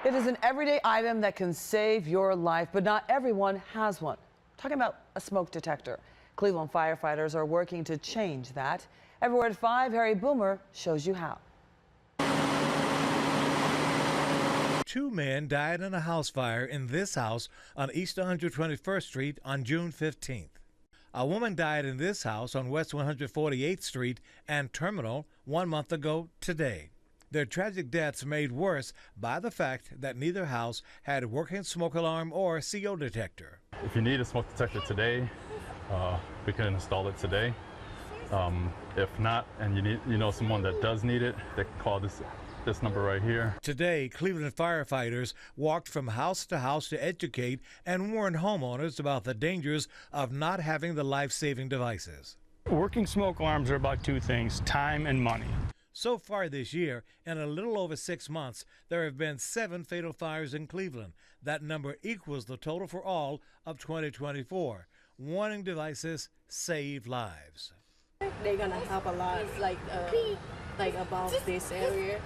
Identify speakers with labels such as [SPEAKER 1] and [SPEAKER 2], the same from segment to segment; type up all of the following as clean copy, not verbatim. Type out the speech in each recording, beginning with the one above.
[SPEAKER 1] It is an everyday item that can save your life, but not everyone has one. Talking about a smoke detector. Cleveland firefighters are working to change that. Everywhere at 5, Harry Boomer shows you how.
[SPEAKER 2] 2 men died in a house fire in this house on East 121st Street on June 15th. A woman died in this house on West 148th Street and Terminal 1 month ago today. Their tragic deaths made worse by the fact that neither house had a working smoke alarm or CO detector.
[SPEAKER 3] If you need a smoke detector today, we can install it today. If not, and you know someone that does need it, they can call this number right here.
[SPEAKER 2] Today, Cleveland firefighters walked from house to educate and warn homeowners about the dangers of not having the life-saving devices.
[SPEAKER 4] Working smoke alarms are about 2 things: time and money.
[SPEAKER 2] So far this year, in a little over 6 months, there have been 7 fatal fires in Cleveland. That number equals the total for all of 2024. Warning devices save lives.
[SPEAKER 5] They're gonna help a lot, like above this area.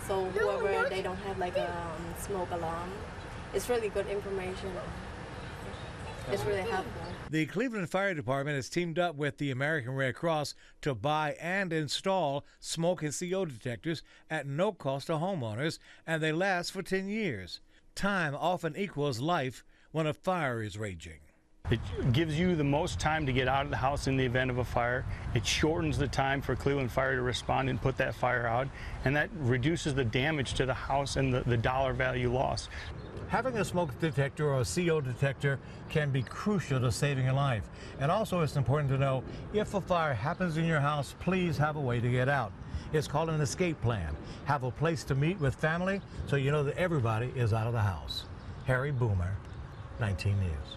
[SPEAKER 5] So whoever they don't have like a smoke alarm, it's really good information. It's really helpful.
[SPEAKER 2] The Cleveland Fire Department has teamed up with the American Red Cross to buy and install smoke and CO detectors at no cost to homeowners, and they last for 10 years. Time often equals life when a fire is raging.
[SPEAKER 4] It gives you the most time to get out of the house in the event of a fire. It shortens the time for Cleveland Fire to respond and put that fire out, and that reduces the damage to the house and the dollar value lost.
[SPEAKER 2] Having a smoke detector or a CO detector can be crucial to saving a life. And also it's important to know if a fire happens in your house, please have a way to get out. It's called an escape plan. Have a place to meet with family so you know that everybody is out of the house. Harry Boomer, 19 News.